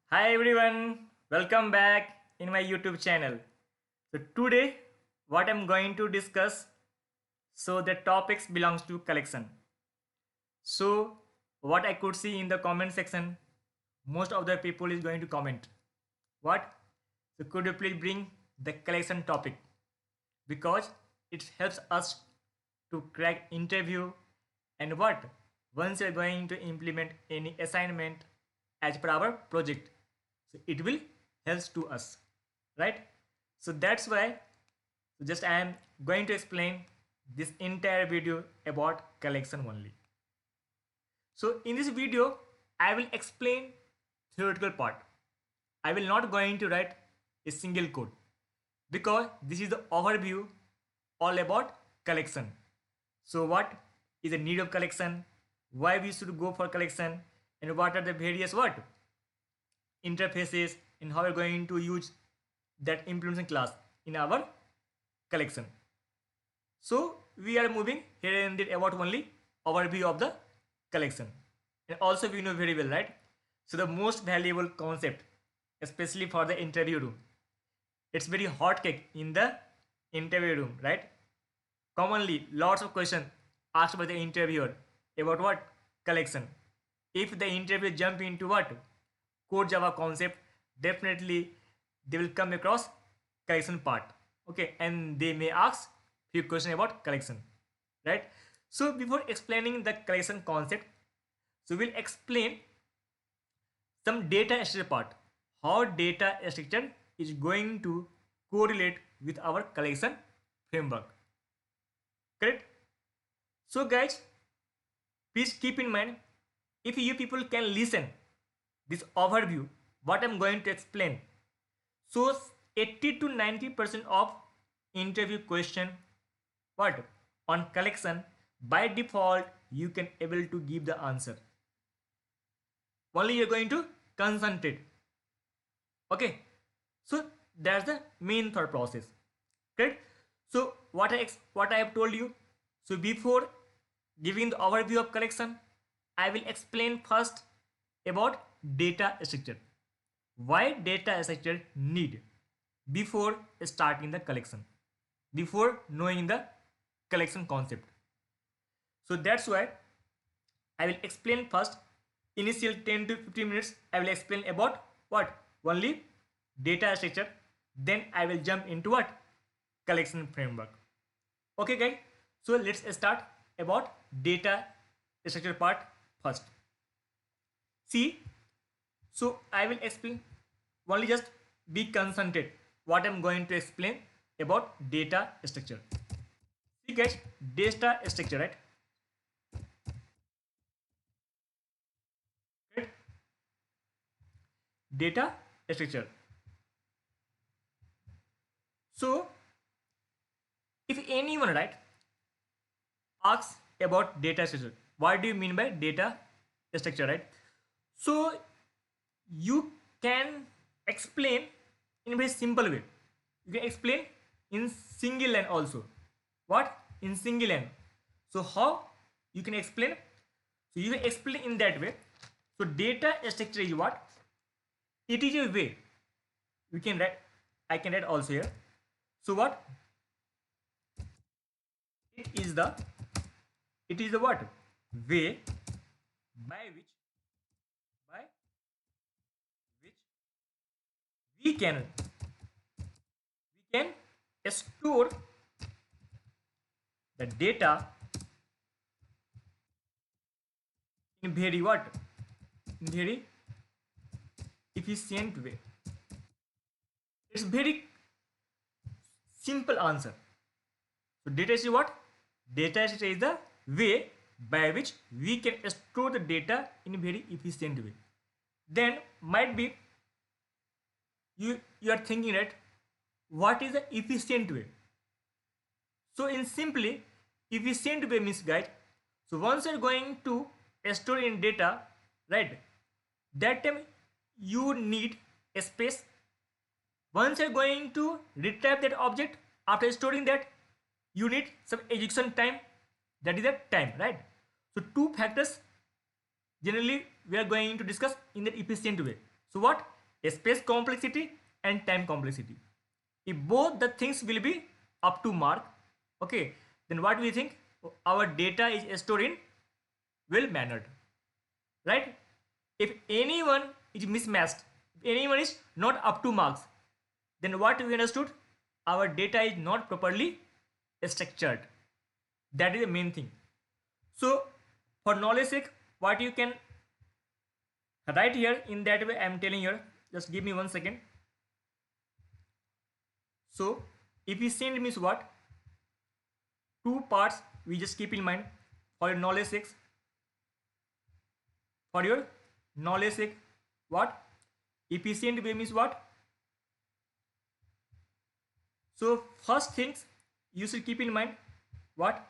Hi everyone, welcome back in my YouTube channel. So today what I'm going to discuss, so the topics belongs to collection. So what I could see in the comment section, most of the people is going to comment. What? So could you please bring the collection topic? Because it helps us to crack interview and what? Once you're going to implement any assignment as per our project, so it will helps to us, right? So that's why, so just I am going to explain this entire video about collection only. So in this video I will explain theoretical part. I will not going to write a single code because this is the overview all about collection. So what is the need of collection, why we should go for collection, and what are the various what interfaces, and how we're going to use that implementation class in our collection. So we are moving here and there about only overview of the collection, and also we know very well, right? So the most valuable concept, especially for the interview room, it's very hot cake in the interview room, right? Commonly lots of questions asked by the interviewer about what collection. If the interviewer jump into what core Java concept, definitely they will come across collection part. Okay, and they may ask few questions about collection, right? So before explaining the collection concept, so we'll explain some data structure part, how data structure is going to correlate with our collection framework, correct? So guys, please keep in mind, if you people can listen this overview what I'm going to explain, so 80 to 90% of interview question what on collection, by default you can able to give the answer, only you're going to concentrate. Okay, so that's the main thought process, correct? So what I have told you, so before giving the overview of collection, I will explain first about data structure, why data structure need before starting the collection, before knowing the collection concept. So that's why I will explain first initial 10 to 15 minutes I will explain about what only data structure, then I will jump into what collection framework. Okay guys, so let's start about data structure part first. See, so I will explain, only just be concentrated what I'm going to explain about data structure. See guys, data structure, right? Right? Data structure. So if anyone, right, asks about data structure, what do you mean by data structure, right? So you can explain in a very simple way. You can explain in single line also. What? In single line. So how you can explain? So you can explain in that way. So data structure is what? It is a way. We can write. I can write also here. So what? It is the. It is the what? Way by which we can store the data in very what? In very efficient way. It's very simple answer. So data is what? Data is the way by which we can store the data in a very efficient way. Then might be you are thinking, right, what is the efficient way? So in simply efficient way means, guys, so once you're going to store in data, right, that time you need a space. Once you're going to retrieve that object after storing that, you need some execution time, that is the time, right? So two factors generally we are going to discuss in the efficient way. So what? space complexity and time complexity. If both the things will be up to mark, okay, then what we think, our data is stored in well mannered, right? If anyone is mismatched, if anyone is not up to marks, then what we understood, our data is not properly structured. That is the main thing. So for knowledge sake, what you can write here in that way, I am telling here, just give me 1 second. So efficient means what? Two parts we just keep in mind for your knowledge sake. For your knowledge sake, what? Efficient way means what? So first things you should keep in mind, what?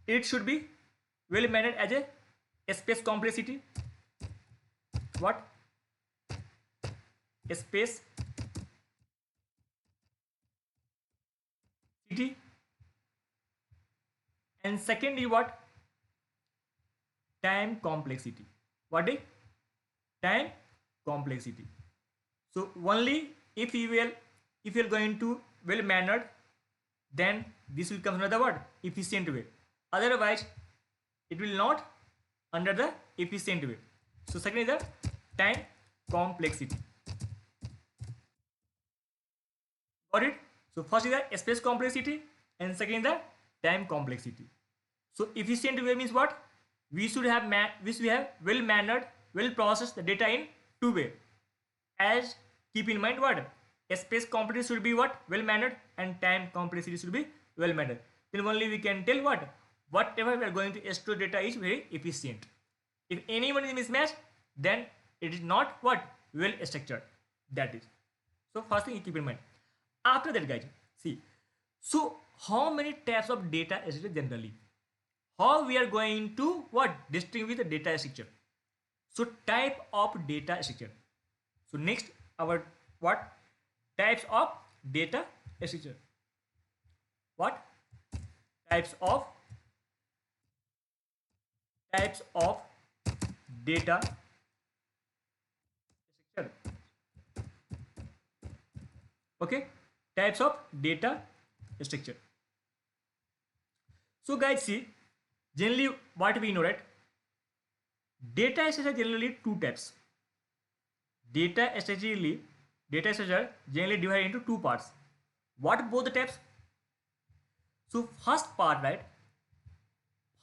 It should be well managed as a space complexity. What? Space city. And second is what? Time complexity. What is time complexity? So only if you are going to well mannered, then this will come under the word efficient way. Otherwise, it will not under the efficient way. So second is the time complexity. Got it? So first is the space complexity and second is the time complexity. So efficient way means what? We should have well mannered, well processed the data in two way. As keep in mind what? Space complexity should be what? Well mannered, and time complexity should be well mannered. Then only we can tell what? Whatever we are going to store data is very efficient. If anyone is mismatched, then it is not what? Well structured. That is. So first thing you keep in mind. After that, guys, see. So how many types of data structure generally? How we are going to what? Distinguish the data structure. So type of data structure. So next our what? Types of data structure. What? Types of data structure. Okay, types of data structure. So guys, see, generally what we know, right? Data structure generally two types. Data structure generally divided into two parts. What both the types? So first part, right?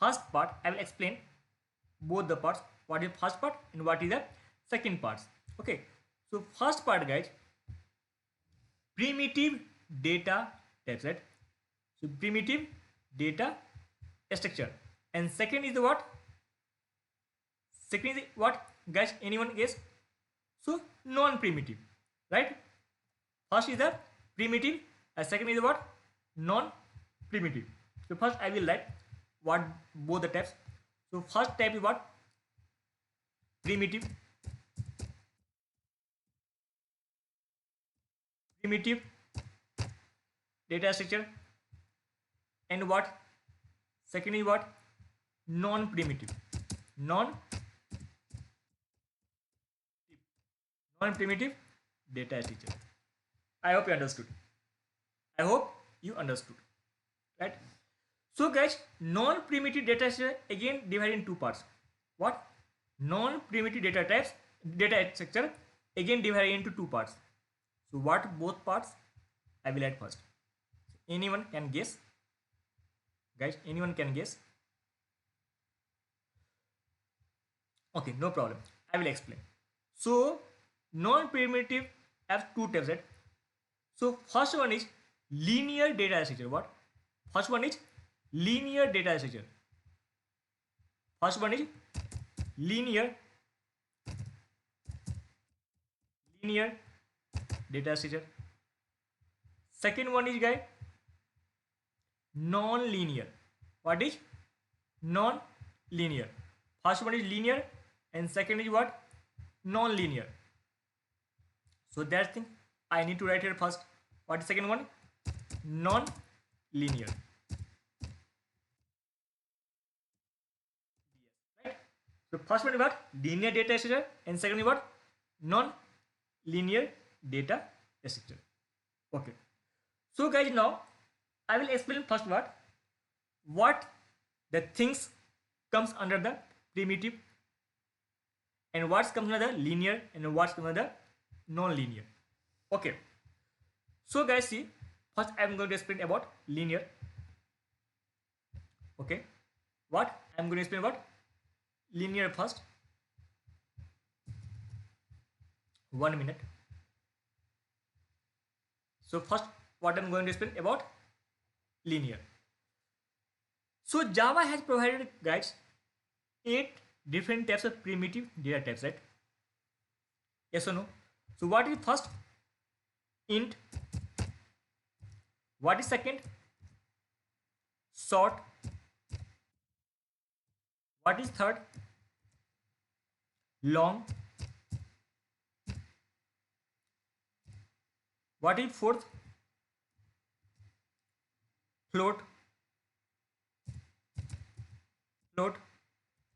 First part I will explain both the parts. What is first part and what is the second parts? Okay. So first part, guys, primitive data types, right? So primitive data structure. And second is the what? Second is what, guys? Anyone guess? So non-primitive, right? First is the primitive, and second is the what? Non-primitive. So first I will write what both the types. So first type is what? Primitive. Primitive data structure. And what? Second is what? Non-primitive. Non-primitive data structure. I hope you understood. Right? So guys, non-primitive data structure again divided in two parts. What? Non-primitive data structure again divided into two parts. So what both parts? I will add first. Anyone can guess? Guys, anyone can guess? Okay, no problem. I will explain. So non-primitive have two types, right? So first one is linear data structure. What? First one is linear data structure. First one is linear data structure. Second one is, guys, non-linear. What is non-linear? First one is linear and second is what? Non-linear. So that thing I need to write here first. What is second one? Non-linear. Right? So first one is what? Linear data structure and second is what? non-linear data structure. Okay. So guys, now I will explain first what the things comes under the primitive and what comes under the linear and what comes under the non-linear. Okay. So guys, see, first I am going to explain about linear. Okay. What I am going to explain about linear first. 1 minute. So first, what I'm going to explain about linear. So Java has provided, guys, 8 different types of primitive data types, right? Yes or no? So what is first? Int. What is second? Sort. What is third? Long. What is fourth? Float. Float.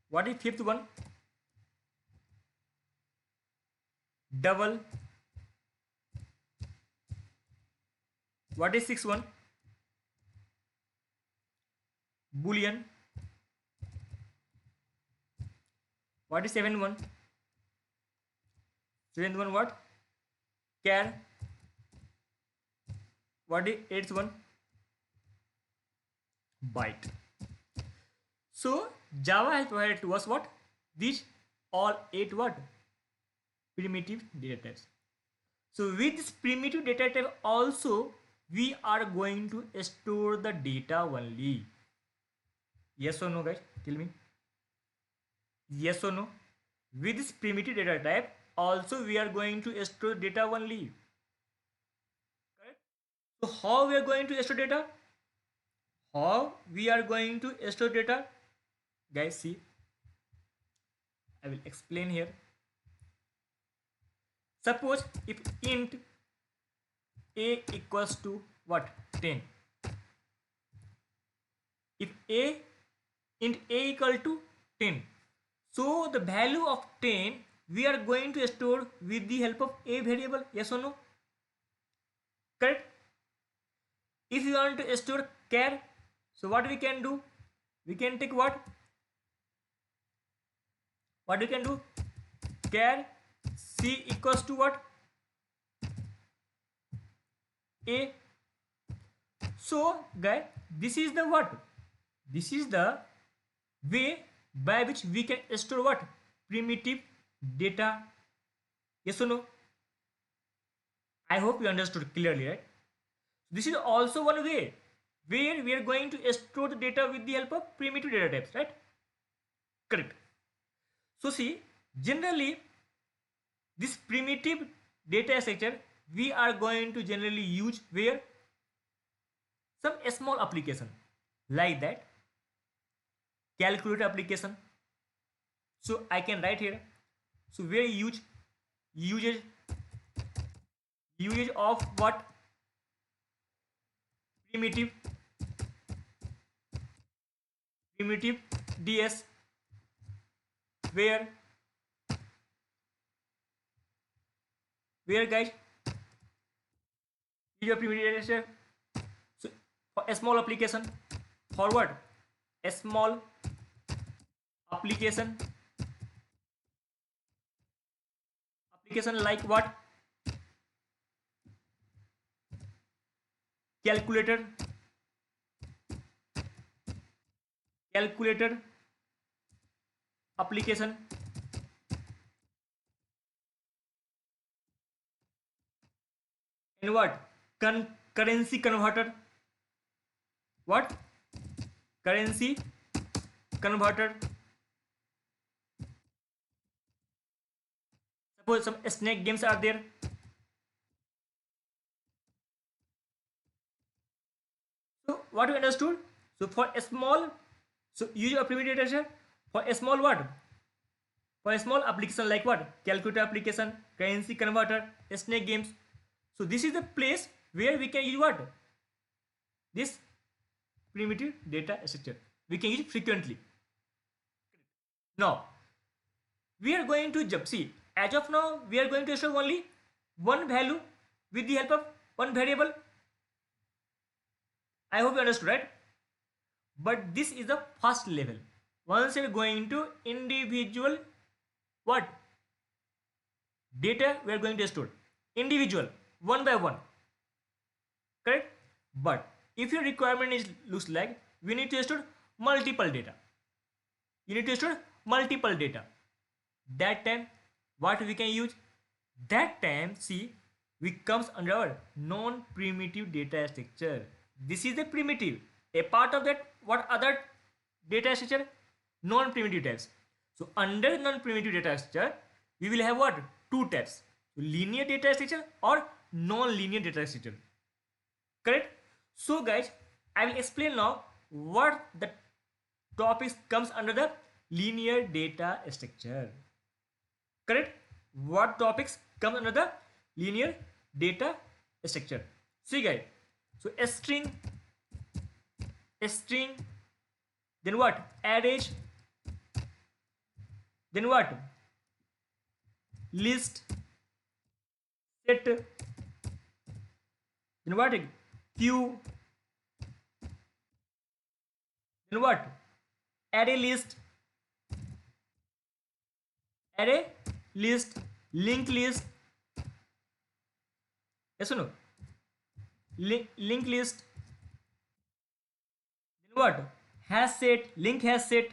What is fifth one? Double. What is sixth one? Boolean. What is seventh one? Seventh one what? Char. What is eighth one? Byte. So Java has provided to us what? These all 8 what? Primitive data types. So with this primitive data type also we are going to store the data only. Yes or no, guys? Tell me. Yes or no? With this primitive data type also we are going to store data only. Correct? So how we are going to store data? How we are going to store data? Guys, see, I will explain here. Suppose if int a equals to what? 10. If int a equal to 10, so the value of 10 we are going to store with the help of a variable. Yes or no? Correct? If you want to store char, so what we can do? We can take what? What we can do? Char c equals to what? A. So guys, this is the what? This is the way by which we can store what? Primitive data. Yes or no? I hope you understood clearly, right? This is also one way where we are going to store the data with the help of primitive data types, right? Correct. So see, generally this primitive data structure we are going to generally use where some small application like that calculator application. So I can write here. So where usage of what? Primitive DS, where guys use your primitive data. So for a small application, forward a small application like what? Calculator application. And what? Currency converter. What? Currency converter. Suppose some snake games are there. So what you understood? So for a small, so use your primitive data for a small what? For a small application like what? Calculator application, currency converter, snake games. So this is the place where we can use what? This primitive data structure. We can use it frequently. Now we are going to jump. See, as of now we are going to store only one value with the help of one variable. I hope you understood, right? But this is the first level. Once you're going to individual what data we are going to store, individual, one by one, correct? But if your requirement is looks like we need to store multiple data, you need to store multiple data. That time what we can use, that time see we comes under our non-primitive data structure. This is the primitive. A part of that, what other data structure? Non-primitive types. So under non-primitive data structure we will have what? Two types: linear data structure or non-linear data structure, correct? So guys, I will explain now what the topics comes under the linear data structure, correct? What topics come under the linear data structure? See guys, so a string, then what? Arrays, then what? List, set, then what? Queue, then what? Array list, linked list, yes or no? Linked list, then what? Hash set, link hash set,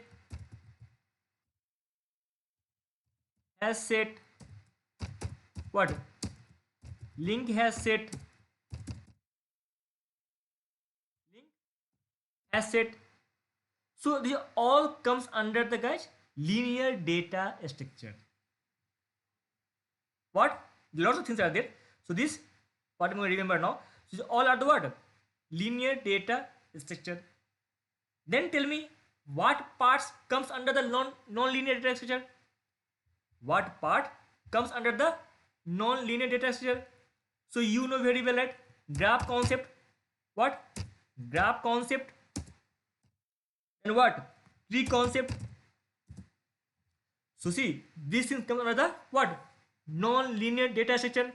what? Link hash set, link hash set. So this all comes under the guys linear data structure. What? Lots of things are there. So this what I'm going to remember now. So these all are the what? Linear data structure. Then tell me what parts comes under the non-linear data structure? What part comes under the non-linear data structure? So you know very well, right? Graph concept. What? Graph concept. And what? Tree concept. So see, these things come under the what? Non-linear data structure.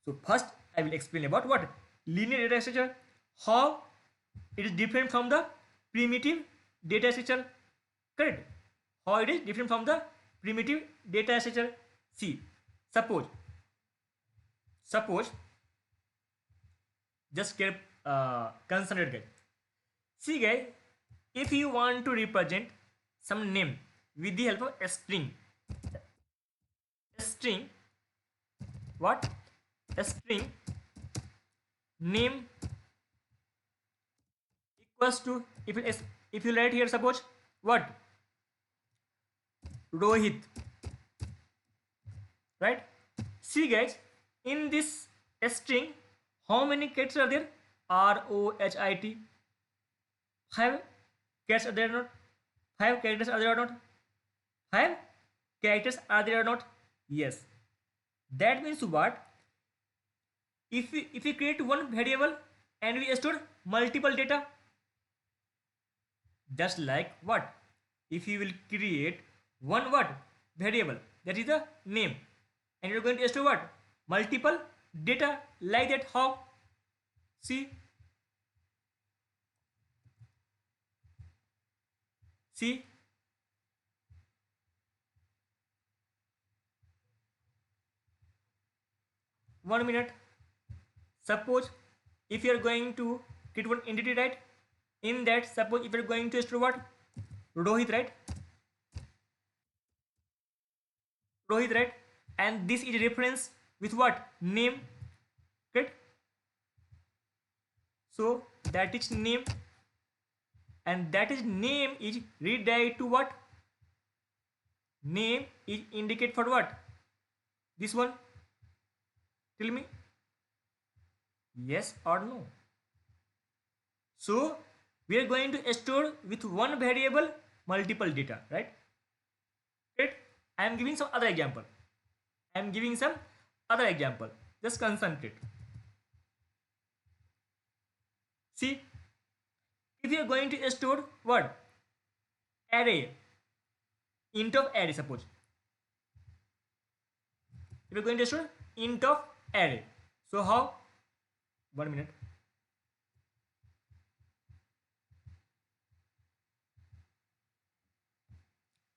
So first I will explain about what? Linear data structure. How it is different from the primitive data structure. Correct? How it is different from the primitive data structure. See, suppose just get concentrate guys. See guys, if you want to represent some name with the help of a string, what? A string name equals to, if you write here suppose what? Rohit, right? See guys, in this string how many characters are there? ROHIT. 5 characters are there or not? 5 characters are there or not? 5 characters are there or not? Yes. That means what? If we create one variable and we store multiple data, just like what? If you will create one what? Variable, that is the name, and you're going to store what? Multiple data, like that. How? See, 1 minute. Suppose if you are going to create one entity, right? In that, suppose if you are going to store what? Rohit, right? And this is reference with what? Name, correct? So that is name, and that is name is redirect to what? Name is indicate for what? This one. Tell me, yes or no? So we are going to store with one variable multiple data, right? I am giving some other example. Just concentrate. See, if you are going to store what? Array, int of array, suppose. we're going to store int of array. So how? 1 minute.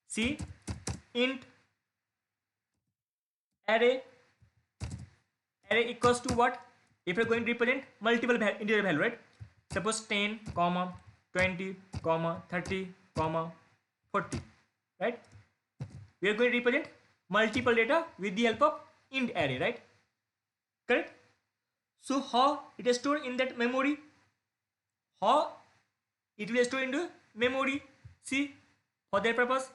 See, int array equals to what? If you're going to represent multiple integer value, right? Suppose 10, 20, 30, 40, right? We are going to represent multiple data with the help of int array, right? Correct? So how it is stored in that memory? How it will store into memory? See, for that purpose,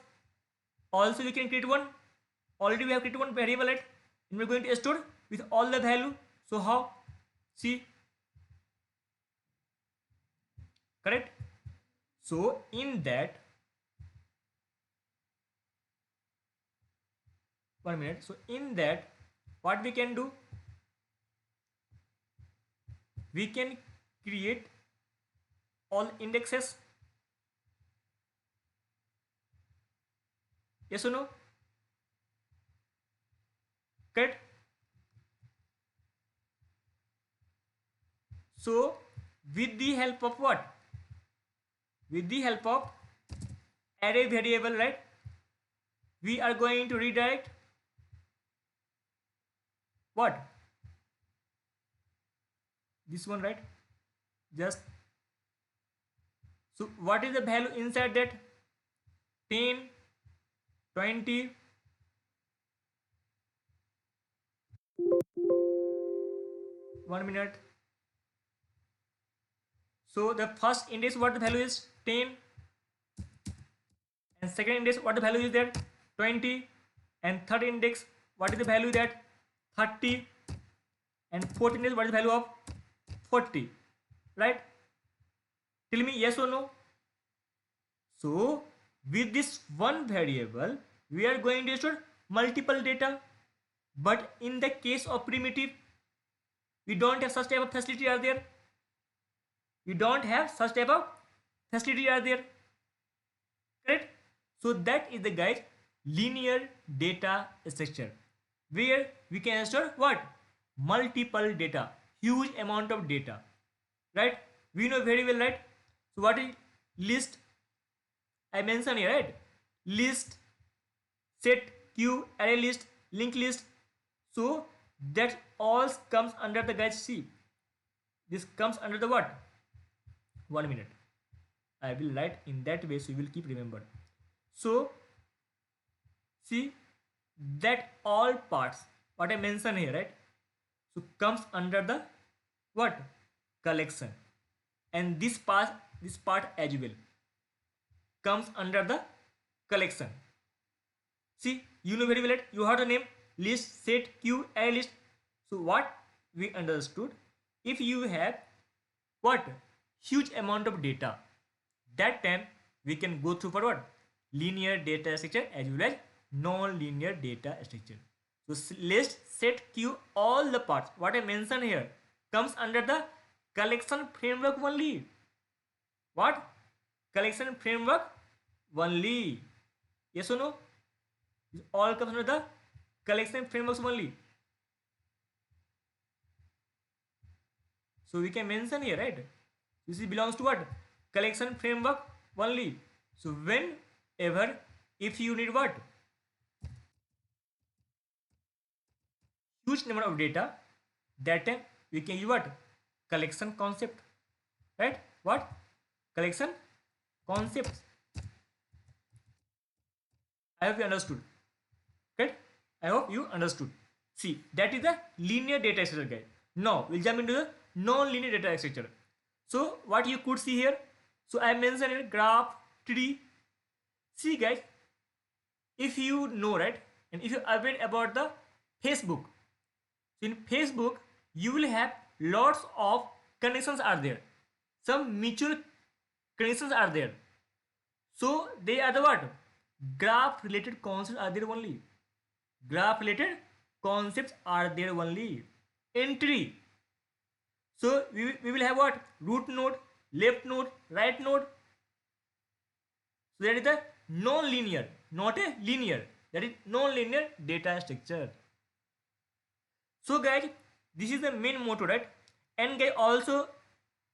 also we can create one. Already we have created one variable, right? And we're going to store with all the value. So how? See, correct? So in that, 1 minute. So in that, what we can do? We can create all indexes. Yes or no? Correct? So with the help of what? With the help of array variable, right? We are going to redirect what? This one, right? Just so what is the value inside that? 10, 20, 1 minute. So the first index, what the value is? 10, and second index, what the value is there? 20, and third index, what is the value that? 30, and fourth index, what is the value of? 40, right? Tell me yes or no. So with this one variable, we are going to store multiple data, but in the case of primitive, we don't have such type of facility are there. We don't have such type of facility are there. Correct? So that is the guys linear data structure, where we can store what? Multiple data, huge amount of data, right? We know very well, right? So what is list? I mentioned here, right? List, set, queue, array list, linked list. So that all comes under the guys. See, this comes under the what? 1 minute. I will write in that way so you will keep remember. So see that all parts what I mentioned here, right? So comes under the what? Collection, and this part as well comes under the collection. See, you know very well, right? You heard the name list, set, queue, array list. So what we understood, if you have what? Huge amount of data, that time we can go through for what? Linear data structure as well as non-linear data structure. So list, set, queue, all the parts what I mentioned here comes under the collection framework only. What? Collection framework only. Yes or no? It all comes under the collection frameworks only. So we can mention here, right? This belongs to what? Collection framework only. So whenever if you need what? Huge number of data, that time we can use what? Collection concept, right? What? Collection concepts. I hope you understood. Right? I hope you understood. See, that is the linear data structure, guys. Now we'll jump into the non-linear data structure. So what you could see here, so I mentioned in graph tree. See guys, if you know, right, and if you are aware about the Facebook, so in Facebook you will have lots of connections are there, some mutual connections are there. So they are the what? Graph related concepts are there only. Graph related concepts are there only. Entry. So we will have what? Root node, left node, right node. So that is the non-linear, not a linear. That is non-linear data structure. So guys, this is the main motto, right? And guys, also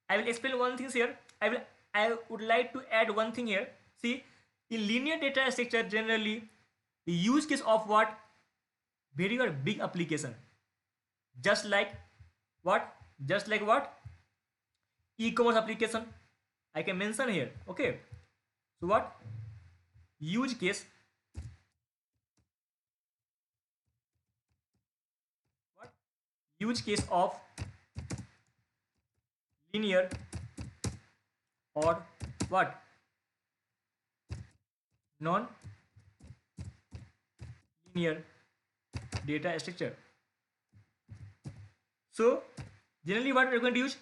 I will explain one thing here. I would like to add one thing here. See, in linear data structure, generally the use case of what, very or big application, just like what, just like what, e-commerce application I can mention here. Okay, so what use case, what use case of linear or what non linear data structure. So generally what we're going to use,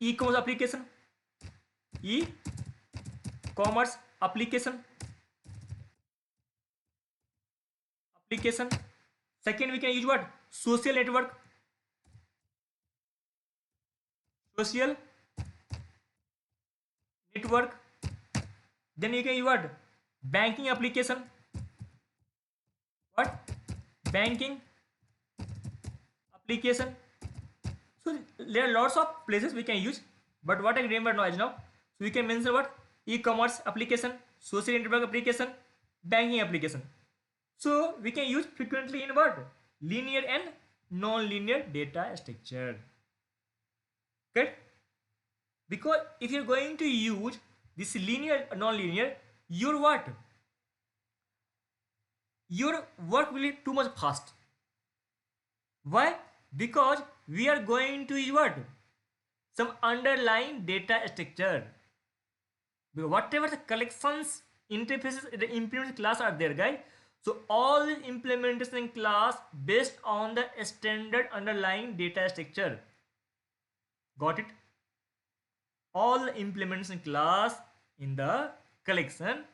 e-commerce application, e-commerce application. Second, we can use what, social network, social network. Then you can use what, banking application, what, banking application. So there are lots of places we can use, but what I remember now is now. So we can mention what, e-commerce application, social network application, banking application. So we can use frequently in what, linear and non-linear data structure. Correct? Because if you're going to use this linear non-linear, your what, your work will be too much fast. Why? Because we are going to use what, some underlying data structure. Because whatever the collections, interfaces, the implementation class are there, guys. So all the implementation class based on the standard underlying data structure. Got it? All the implementation class in the collection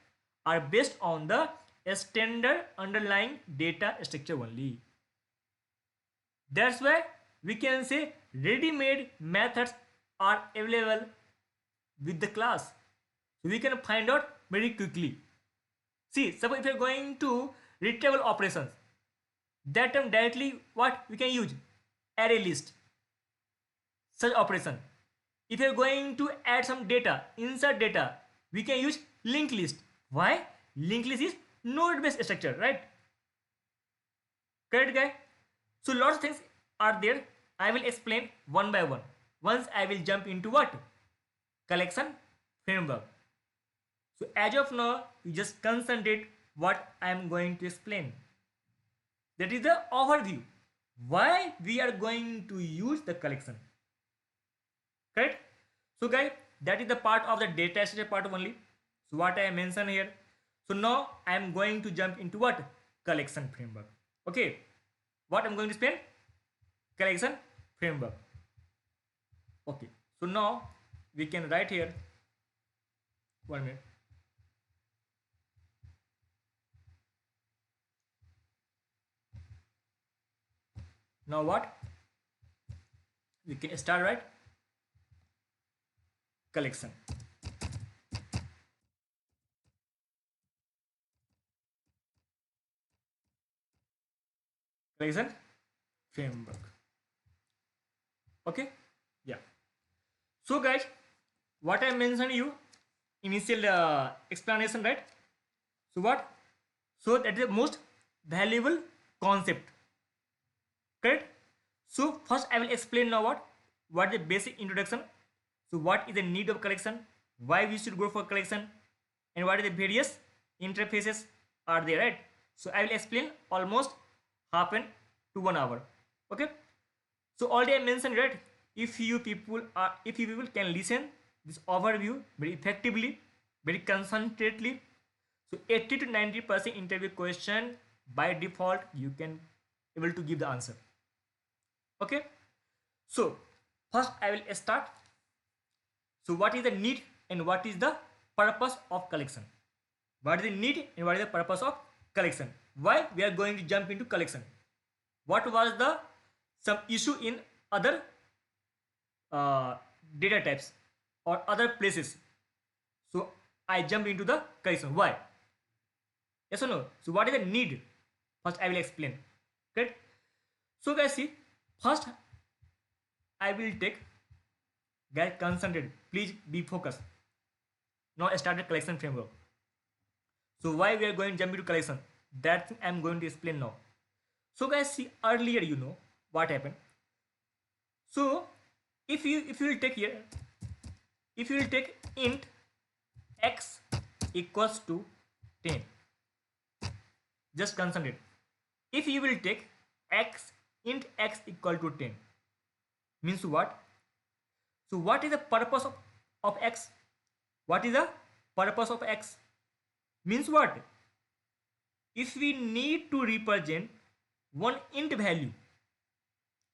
are based on the standard underlying data structure only. That's why we can say ready-made methods are available with the class. So we can find out very quickly. See, suppose if you're going to retrieval operations, that time directly what we can use, array list, such operation. If you're going to add some data, insert data, we can use linked list. Why? Linked list is node based structure, right? Correct, guy? So lots of things are there. I will explain one by one. Once I will jump into what, collection framework. So as of now, you just concentrate what I am going to explain. That is the overview. Why we are going to use the collection. Correct? So guys, that is the part of the data structure part only. So what I mentioned here. So now I am going to jump into what, collection framework. Okay. What I'm going to explain? Collection framework. Okay. So now we can write here. 1 minute. Now what? We can start, right? Collection. Collection framework. Okay? Yeah. So guys, what I mentioned you initial explanation, right? So what? So that is the most valuable concept. Correct? So first I will explain now what is the basic introduction. So what is the need of collection, why we should go for collection, and what are the various interfaces are there, right? So I will explain almost half an to 1 hour. Okay. So already I mentioned, right? If you people can listen this overview very effectively, very concentrately, so 80 to 90% interview question by default you can able to give the answer. Okay. So first I will start. So what is the need and what is the purpose of collection? What is the need and what is the purpose of collection? Why we are going to jump into collection? What was the some issue in other data types or other places? So I jump into the collection. Why? Yes or no? So what is the need? First I will explain. Correct? So guys, see, First, I will take, guys, concentrate. Please be focused. Now I start the collection framework. So why we are going to jump into collection? That thing I'm going to explain now. So guys, see, earlier you know what happened. So if you will take here, if you will take int x equals to 10, just concentrate. If you will take x, int x equal to 10, means what? So what is the purpose of x? What is the purpose of x? Means what? If we need to represent one int value,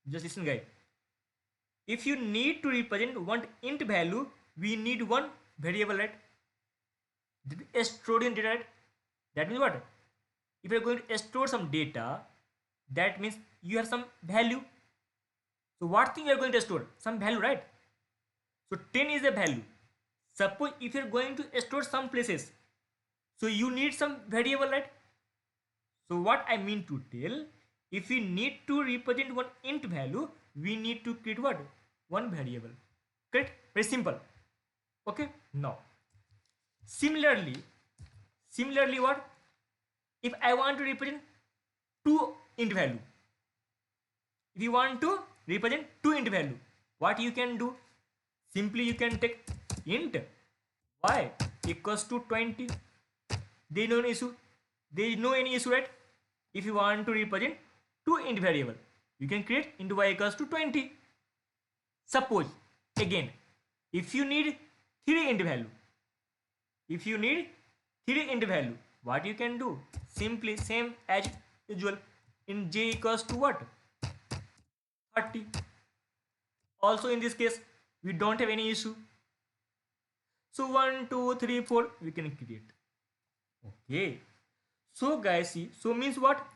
just listen guys. If you need to represent one int value, we need one variable, right? Store in data, right? That means what? If you are going to store some data, that means you have some value. So what thing you are going to store? Some value, right? So 10 is a value. Suppose if you are going to store some places, so you need some variable, right? So what I mean to tell, if we need to represent one int value, we need to create what? One variable. Correct? Very simple. Okay? Now, similarly what? If I want to represent two int value, if you want to represent two int value, what you can do? Simply you can take int y equals to 20. There is no issue. There is no any issue, right? If you want to represent two int variable, you can create int y equals to 20. Suppose again, if you need three int value, what you can do? Simply same as usual, in j equals to what? 30. Also in this case, we don't have any issue. So 1, 2, 3, 4 we can create. Okay. So guys, see, so means what?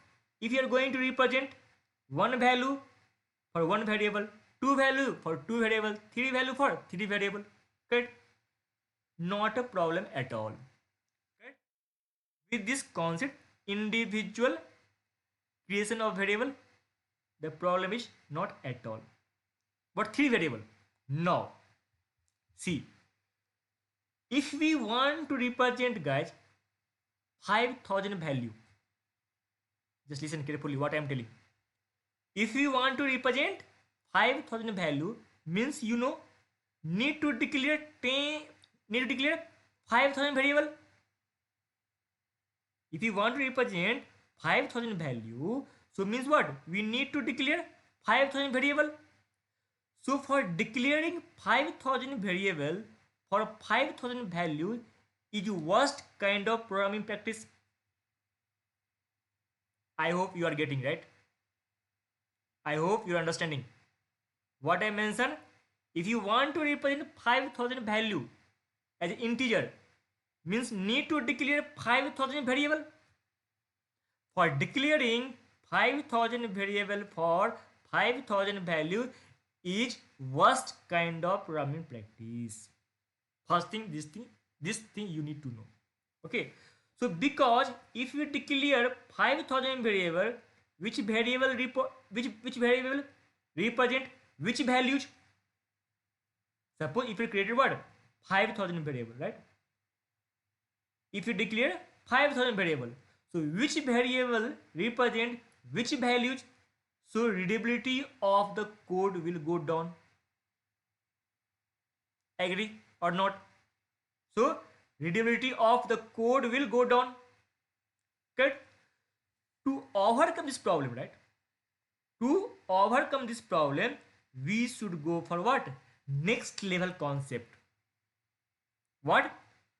If you are going to represent one value for one variable, two value for two variable, three value for three variable, correct? Not a problem at all. Correct? With this concept, individual creation of variable, the problem is not at all. But three variable. Now, see, if we want to represent, guys, 5000 value, just listen carefully what I am telling. If we want to represent 5000 value, means you know need to declare 5000 variable. If you want to represent 5000 value, so means what? We need to declare 5000 variable. So for declaring 5000 variable for 5000 value is worst kind of programming practice. I hope you are getting, right? I hope you are understanding what I mentioned. If you want to represent 5000 value as an integer, means need to declare 5000 variable. For declaring 5000 variable for 5000 value is worst kind of programming practice. First thing, this thing you need to know. Okay. So because if you declare 5000 variable, which variable represent which values? Suppose if you created what? 5000 variable, right? If you declare 5000 variable, so which variable represent which values? So readability of the code will go down. Agree or not? So readability of the code will go down. Correct? To overcome this problem, right? To overcome this problem, we should go for what? Next level concept. What?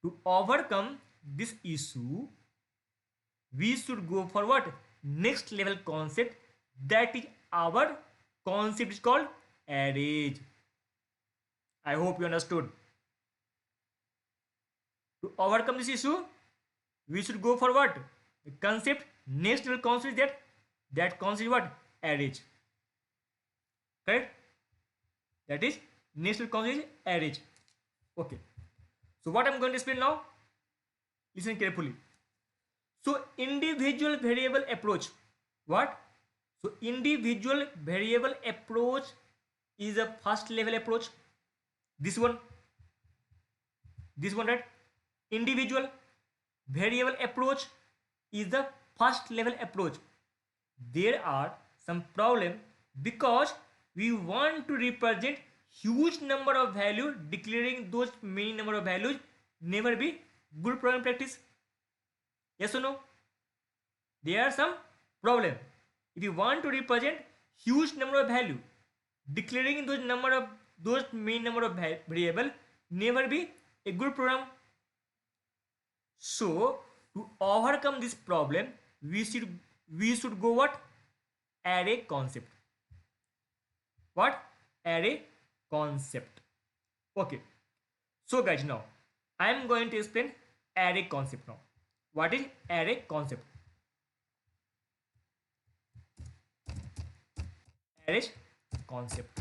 To overcome this issue, we should go for what? Next level concept. That is our concept is called arrays. I hope you understood. To overcome this issue, we should go for what? The concept, next level concept is that concept is what? Arrays. Correct? That is next level concept is arrays. Okay. So what I'm going to explain now? Listen carefully. So individual variable approach. What? So individual variable approach is a first level approach. This one, right? Individual variable approach is the first level approach. There are some problem because we want to represent huge number of value. Declaring those many number of values never be good program practice. Yes or no? There are some problem. If you want to represent huge number of value, declaring those main number of variable never be a good program. So to overcome this problem, we should go what? Array concept. What? Array concept. Okay. So guys, now I am going to explain array concept now. What is array concept? Array concept.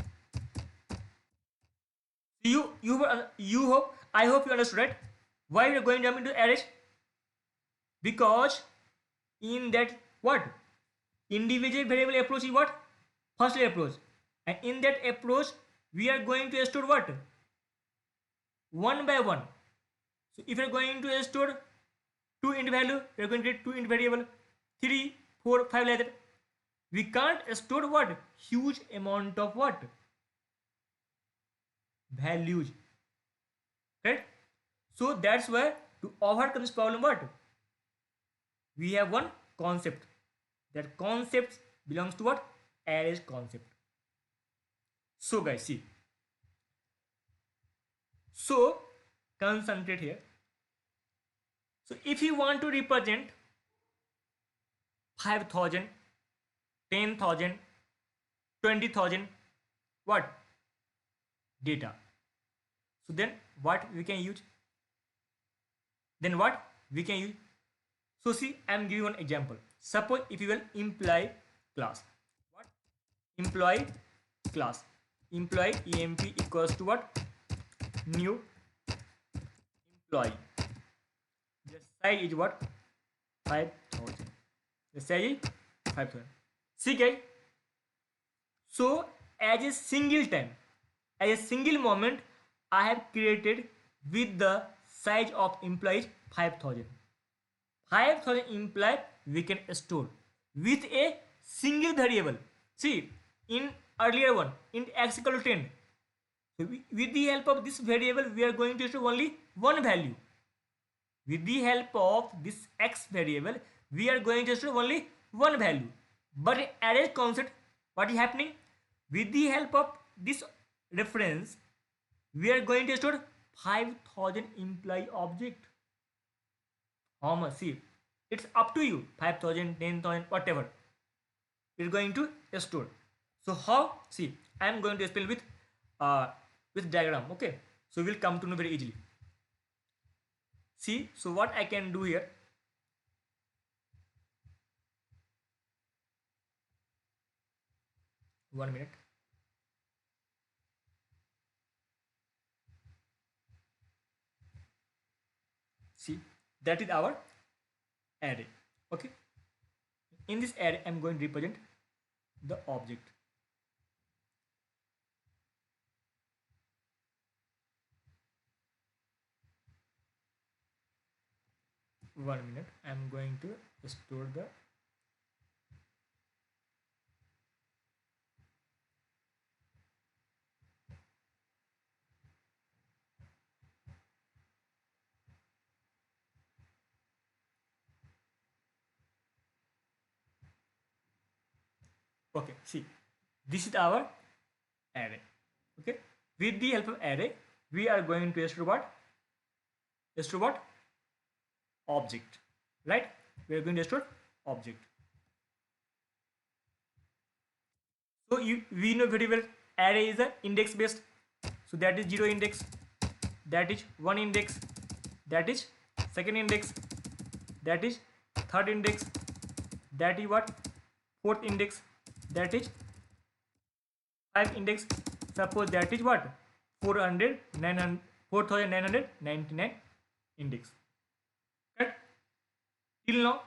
I hope you understood, right? Why we are going jump into array? Because in that what? Individual variable approach is what? First layer approach. And in that approach, we are going to store what? One by one. So if you are going to store 2 int value, we are going to get 2 int variable, 3, 4, 5 like that. We can't store what? Huge amount of what? Values. Right? So that's why to overcome this problem, what? We have one concept. That concept belongs to what? Arrays concept. So guys, see. So concentrate here. So if you want to represent 5,000, 10,000, 20,000, what? Data. So then what we can use? Then what we can use? So see, I am giving one example. Suppose if you will employee class. What? Employee class. Employee emp equals to what? New employee. The size is what? 5,000. The size is 5,000. See guys. So as a single time, as a single moment, I have created with the size of employees 5,000. 5,000 employee we can store with a single variable. See, in earlier one, in x equal to 10. So with the help of this variable, we are going to store only one value. With the help of this x variable, we are going to store only one value. But in array concept, what is happening? With the help of this reference, we are going to store 5,000 employee object. How much? See, it's up to you. 5,000, 10,000, whatever. It's going to store. So how? See, I am going to explain with diagram. Okay. So we'll come to know very easily. See, so what I can do here? One minute. See, that is our array. Okay. In this array, I'm going to represent the object. One minute. I'm going to store the okay, see, this is our array. Okay, with the help of array, we are going to store what? Store what? Object, right? We are going to store object. So we know very well array is a index based. So that is 0 index, that is 1 index, that is second index, that is third index, that is what? Fourth index, that is 5 index. Suppose that is what? 4,999 index. Right? Till now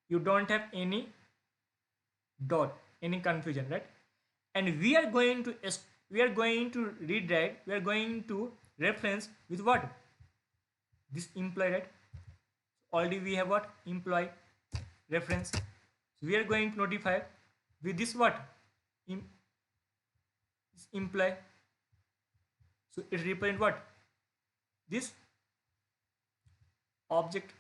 you don't have any dot, any confusion, right? And we are going to redirect, we are going to reference with what? This employee, right? Already we have what? Employee reference. So we are going to notify with this what? This employee. So it represent what? This object.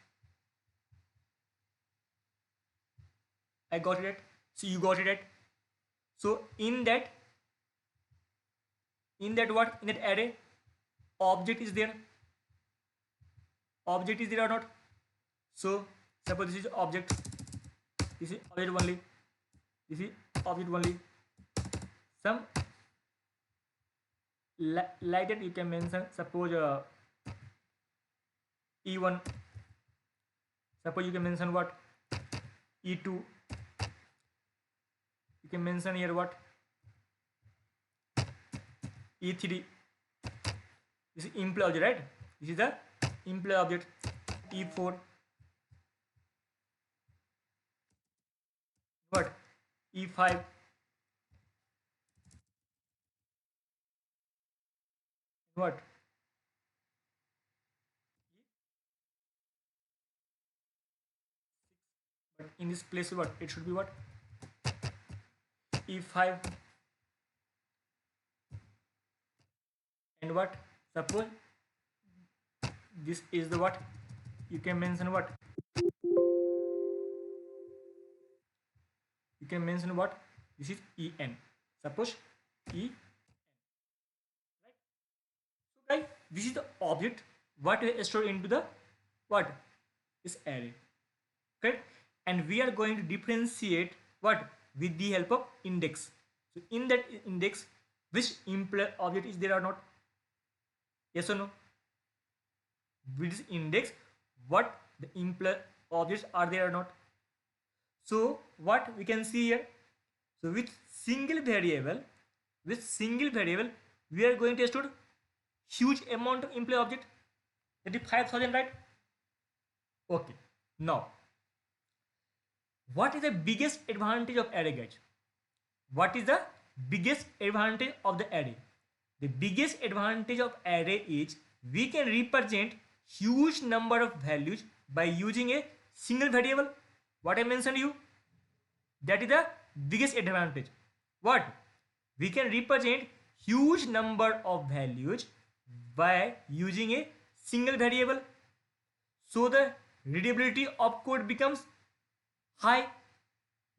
I got it right? So you got it right? So in that what? In that array, object is there. Object is there or not? So suppose this is object. This is object only. This is object only. Some like that you can mention. Suppose E1. Suppose you can mention what? E2. You can mention here what? E3. This is employee object, right? This is the employee object. E4. What? E5. What? But in this place, what? It should be what? E5. And what? Suppose this is the what? You can mention what? You can mention what? This is En. Suppose E. Right? So guys, this is the object what we store into the what? This array. Correct? And we are going to differentiate what? With the help of index. So in that index, which employee object is there or not? Yes or no? With this index, what the employee objects are there or not? So what we can see here? So with single variable, we are going to store huge amount of employee object. That is 5,000, right? Okay. Now, what is the biggest advantage of array, guys? What is the biggest advantage of the array? The biggest advantage of array is we can represent huge number of values by using a single variable. What I mentioned you, that is the biggest advantage. What? We can represent huge number of values by using a single variable. So the readability of code becomes high,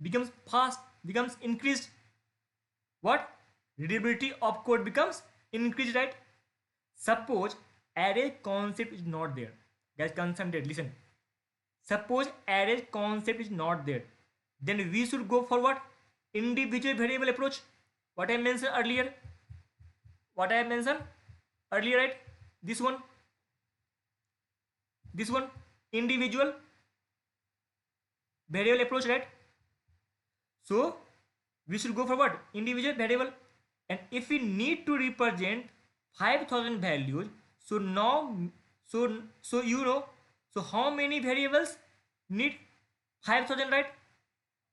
becomes fast, becomes increased. What? Readability of code becomes increased, right? Suppose array concept is not there. Guys, concentrate, listen. Suppose array concept is not there. Then we should go for what? Individual variable approach. What I mentioned earlier. Right? This one. Individual variable approach, right? So we should go for what? Individual variable. And if we need to represent 5,000 values, so now, so you know, so how many variables need 5,000, right?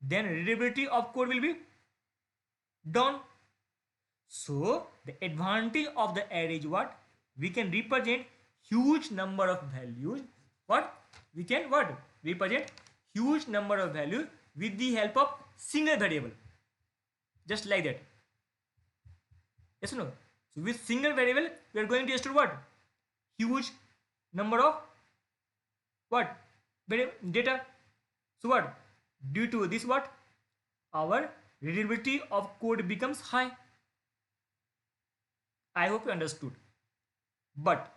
Then readability of code will be done. So the advantage of the array is what? We can represent huge number of values. What? We can what? Represent huge number of values with the help of single variable. Just like that. Yes or no? So with single variable, we are going to store what? Huge number of what? Data. So what? Due to this what? Our readability of code becomes high. I hope you understood. But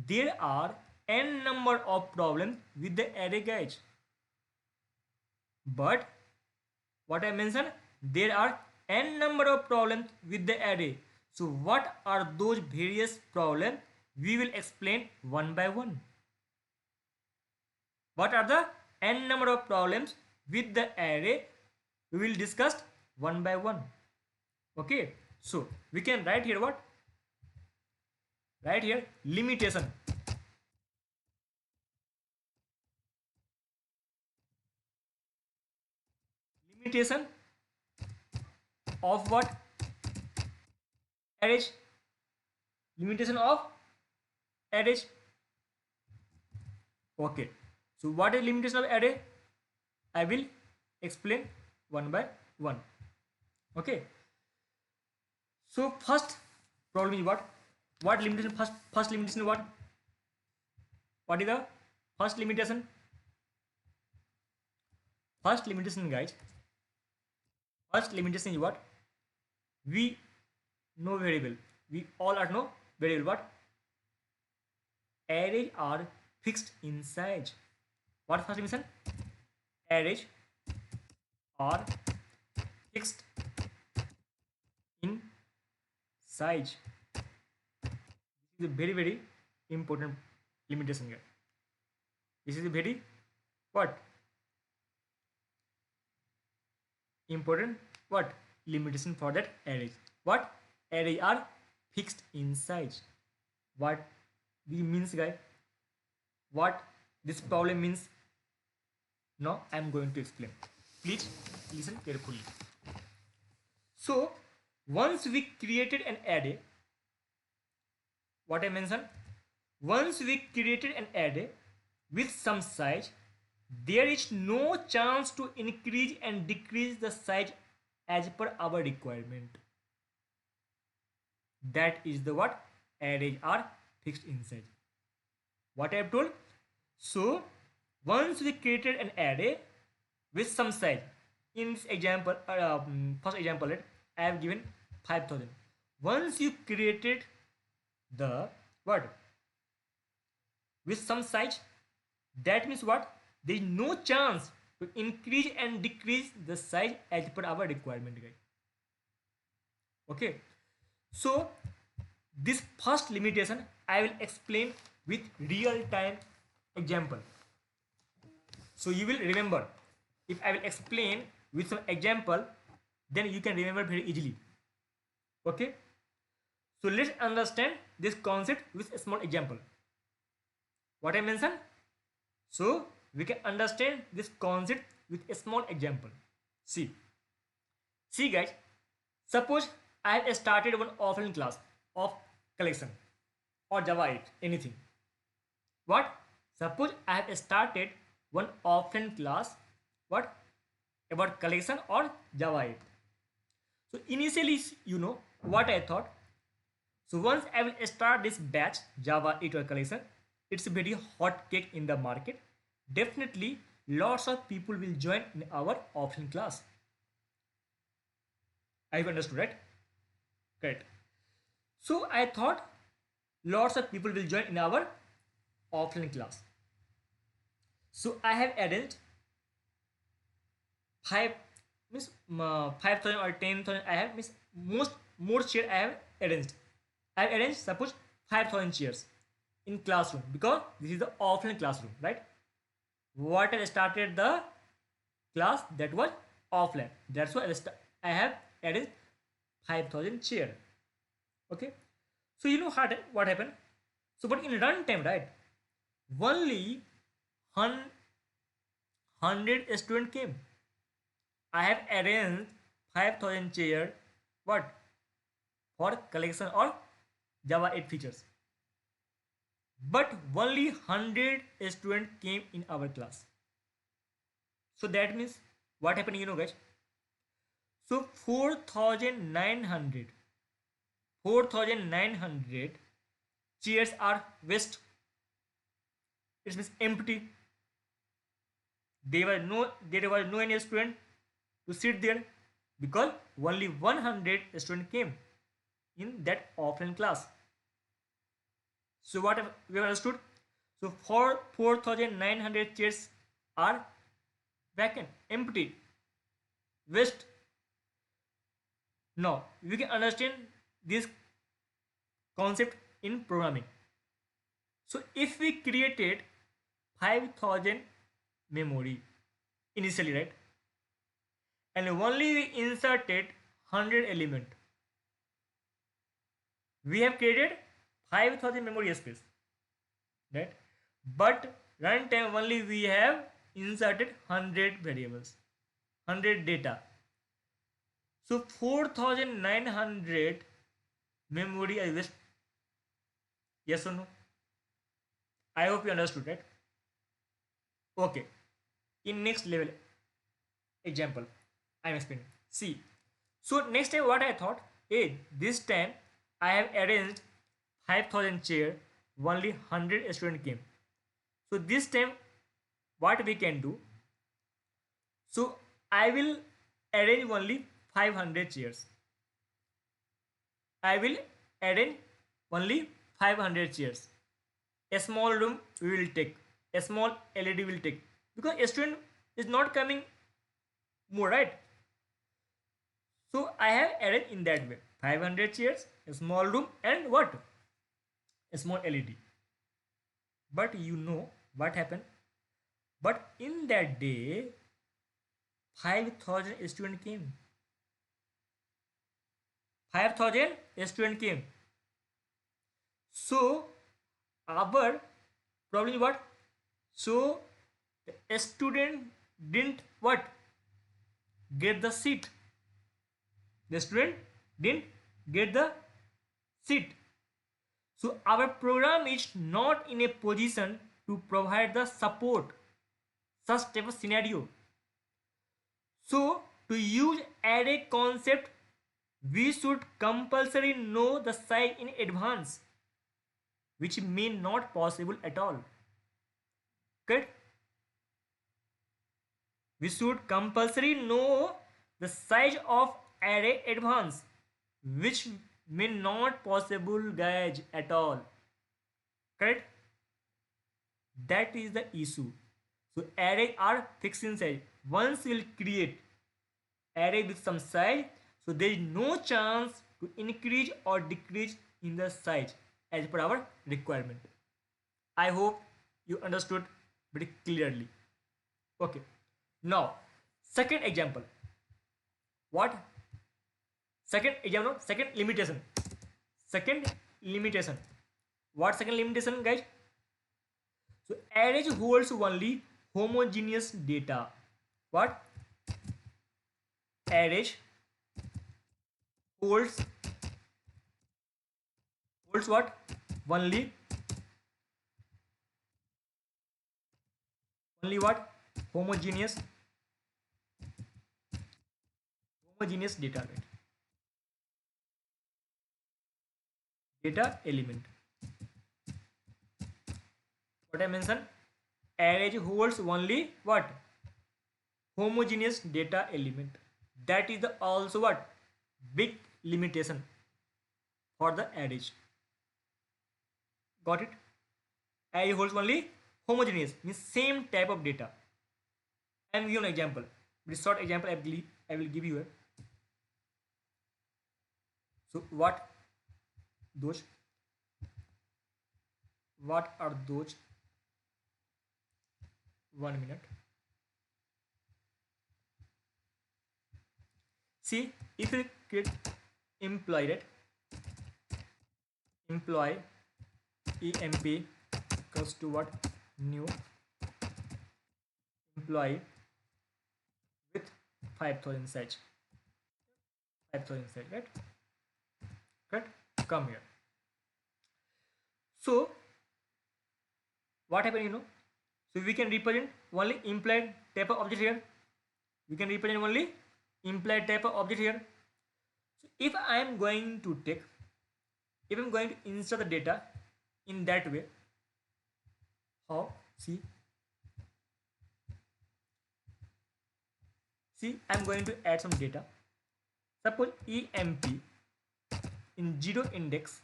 there are n number of problems with the array, guys. But what I mentioned, there are n number of problems with the array. So what are those various problems? We will explain one by one. What are the n number of problems with the array? We will discuss one by one. Okay, so we can write here what? Write here limitation. limitation of what? Array. Limitation of array. Okay. So what is limitation of array? I will explain one by one. Okay. So first problem is what? What limitation? First limitation what? What is the first limitation? First limitation, guys. First limitation is what? We know variable. We all are know variable. What? Arrays are fixed in size. What first limitation? Arrays are fixed in size. This is a very important limitation here. This is a very what? Important what? Limitation for that array. What? Array are fixed in size. What this means, guys? What this problem means? Now I am going to explain. Please listen carefully. So once we created an array, what I mentioned, once we created an array with some size, there is no chance to increase and decrease the size as per our requirement. That is the what? Arrays are fixed in size. What I have told? So once we created an array with some size, in this example, first example, I have given 5000. Once you created the what? With some size, that means what? There is no chance to increase and decrease the size as per our requirement, guys. Okay. So this first limitation I will explain with real time example. So you will remember. If I will explain with some example, then you can remember very easily. Okay. So let's understand this concept with a small example. What I mentioned? So we can understand this concept with a small example. See guys, suppose I have started one offline class of collection or Java 8, anything. What? Suppose I have started one offline class, what? About collection or Java 8. So initially, you know what I thought. So once I will start this batch Java 8 or collection, it's a very hot cake in the market. Definitely lots of people will join in our offline class. I've understood, right? Correct. So I thought lots of people will join in our offline class. So I have arranged 5,000 or 10,000. I have more chairs I have arranged. I have arranged suppose 5,000 chairs in classroom because this is the offline classroom, right? What I started the class that was offline. That's why I have added 5,000 chair. Okay. So you know what happened? So but in runtime, right? Only 100 students came. I have arranged 5,000 chair. What? For collection or Java 8 features. But only 100 students came in our class. So that means what happened, you know, guys? So 4,900 chairs are waste. It means empty. There was no any student to sit there because only 100 students came in that offline class. So what we have understood? So 4,900 chairs are vacant, empty, waste. Now we can understand this concept in programming. So if we created 5,000 memory initially, right, and only we inserted 100 element, we have created 5,000 memory space, right? But runtime only we have inserted 100 variables. 100 data. So 4900 memory I waste. Yes or no? I hope you understood, right? Okay. In next level example, I'm explaining. See. So next time what I thought, hey, this time I have arranged 5000 chair, only 100 student came. So this time what we can do? So I will arrange only 500 chairs. I will arrange only 500 chairs. A small room we will take. A small LED will take. Because a student is not coming more, right? So I have arranged in that way. 500 chairs, a small room, and what? A small LED. But you know what happened? But in that day, 5000 students came. 5000 students came. So our problem is what? So a student didn't what? Get the seat. The student didn't get the seat. So our program is not in a position to provide the support such type of scenario. So to use array concept, we should compulsory know the size in advance, which may not possible at all. Correct? We should compulsory know the size of array advance, which may not possible guys at all. Correct? That is the issue. So array are fixed in size. Once you will create array with some size, so there is no chance to increase or decrease in the size as per our requirement. I hope you understood very clearly. Okay. Now, second example. What? Second example, second limitation. Second limitation. What second limitation, guys? So array holds only homogeneous data. What? Array holds what? Only what? Homogeneous data, right? Data element. What I mentioned? Array holds only what? Homogeneous data element. That is the also what? Big limitation for the array. Got it? Array holds only homogeneous, means same type of data. I am giving an example. This short example I will give you here. So what are those? 1 minute. See, if you create employee, employee emp equals to what? New employee with 5000 size. 5000 size, right? Correct? Come here. So what happened, you know? So we can represent only implied type of object here. We can represent only implied type of object here. So if I am going to insert the data in that way, how? See, I am going to add some data. Suppose emp in zero index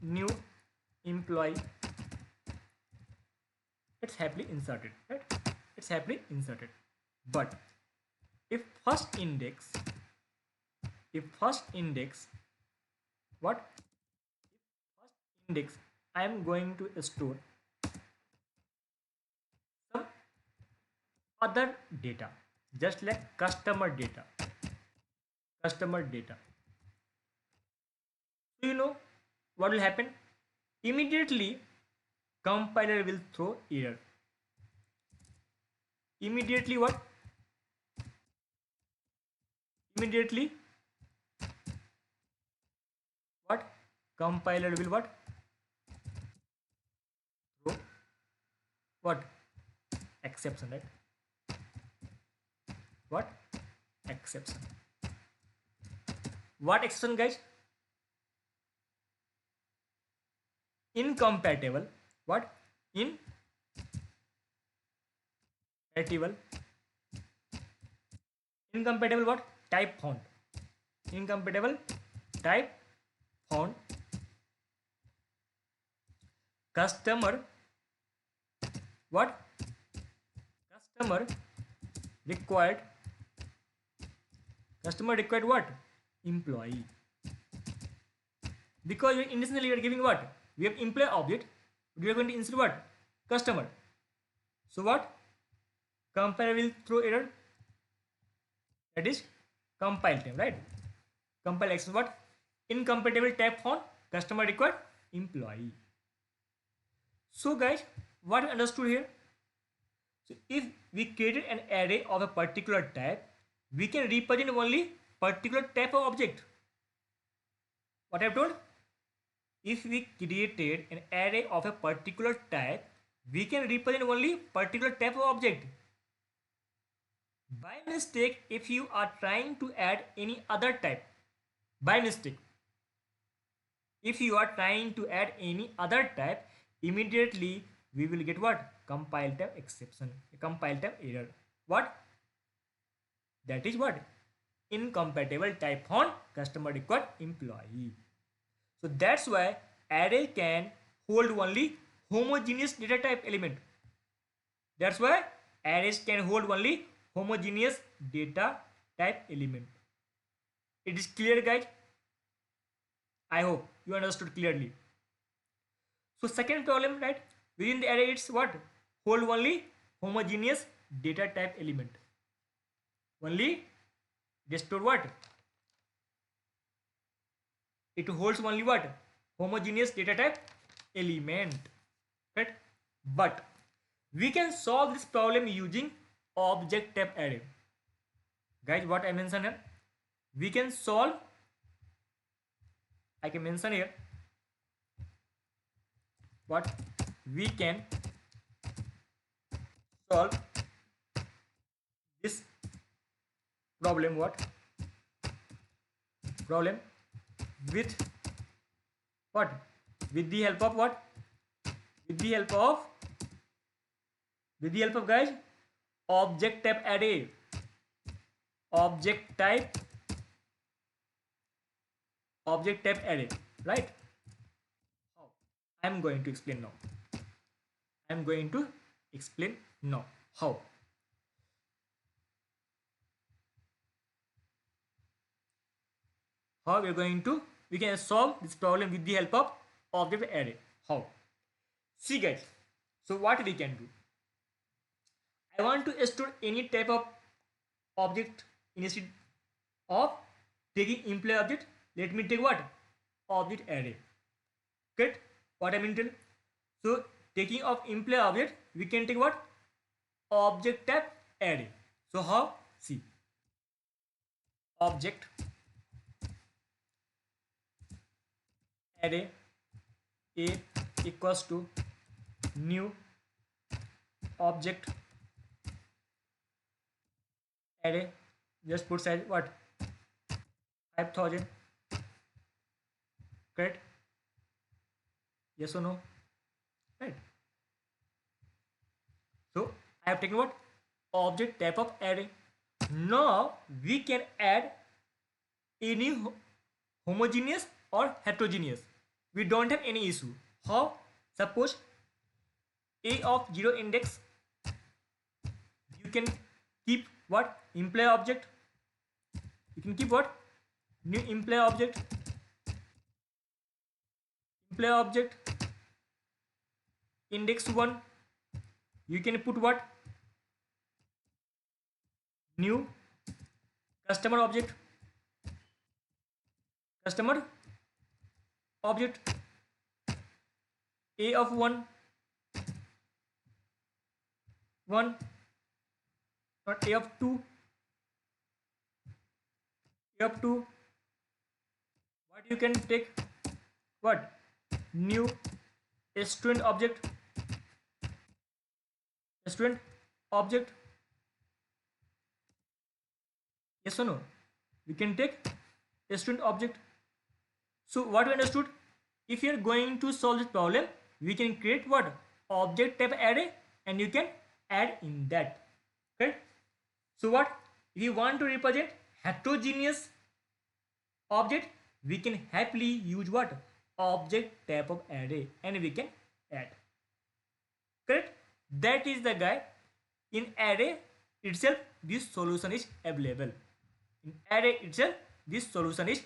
new employee, it's happily inserted, right? It's happily inserted. But if first index what? If first index I am going to store some other data, just like customer data. So you know what will happen? Immediately compiler will throw error. immediately what? Immediately what? Compiler will what? Throw what? Exception, right? What? Exception. What exception, guys? Incompatible. What? Incompatible. Incompatible what? Type found. Incompatible type found. Customer what? Customer required. Customer required what? Employee. Because initially we are giving what? We have employee object. We are going to insert what? Customer. So what? Compiler will throw error. That is compile time, right? Compile action what? Incompatible type found. Customer required employee. So guys, what we understood here? So if we created an array of a particular type, we can represent only particular type of object. What I have told? If we created an array of a particular type, we can represent only particular type of object. By mistake, if you are trying to add any other type, by mistake, if you are trying to add any other type, immediately we will get what? Compile time exception, compile time error. What? That is what? Incompatible type found, customer required employee. So that's why array can hold only homogeneous data type element. That's why arrays can hold only homogeneous data type element. It is clear, guys? I hope you understood clearly. So second problem, right? Within the array, it's what? Hold only homogeneous data type element. Only they store what? It holds only what? Homogeneous data type element. Right? But we can solve this problem using object type array. Guys, what I mentioned here? We can solve, I can mention here what? We can solve this problem what? Problem with what? With the help of what? With the help of guys, object type array. Object type array, right? How? I am going to explain now. How? How we can solve this problem with the help of object array. How? See guys, so what we can do? I want to store any type of object instead of taking employee object. Let me take what? Object array. Get what I mean? So taking of employee object, we can take what? Object type array. So how? See, object array A equals to new object array. Just put size what? 5000. Correct? Yes or no? Right. So I have taken what? Object type of array. Now we can add any homogeneous or heterogeneous. We don't have any issue. How? Suppose A of 0 index, you can keep what? Employee object. You can keep what? New employee object. Employee object. Index 1. You can put what? New customer object. Customer object. A of 1. not a of 2 what you can take, what, new student object, student object, yes or no, we can take a student object. So what we understood, if you are going to solve this problem, we can create what, object type array, and you can add in that, right? So what, if you want to represent heterogeneous object, we can happily use what, object type of array, and we can add, correct? That is the guy, in array itself this solution is available, in array itself this solution is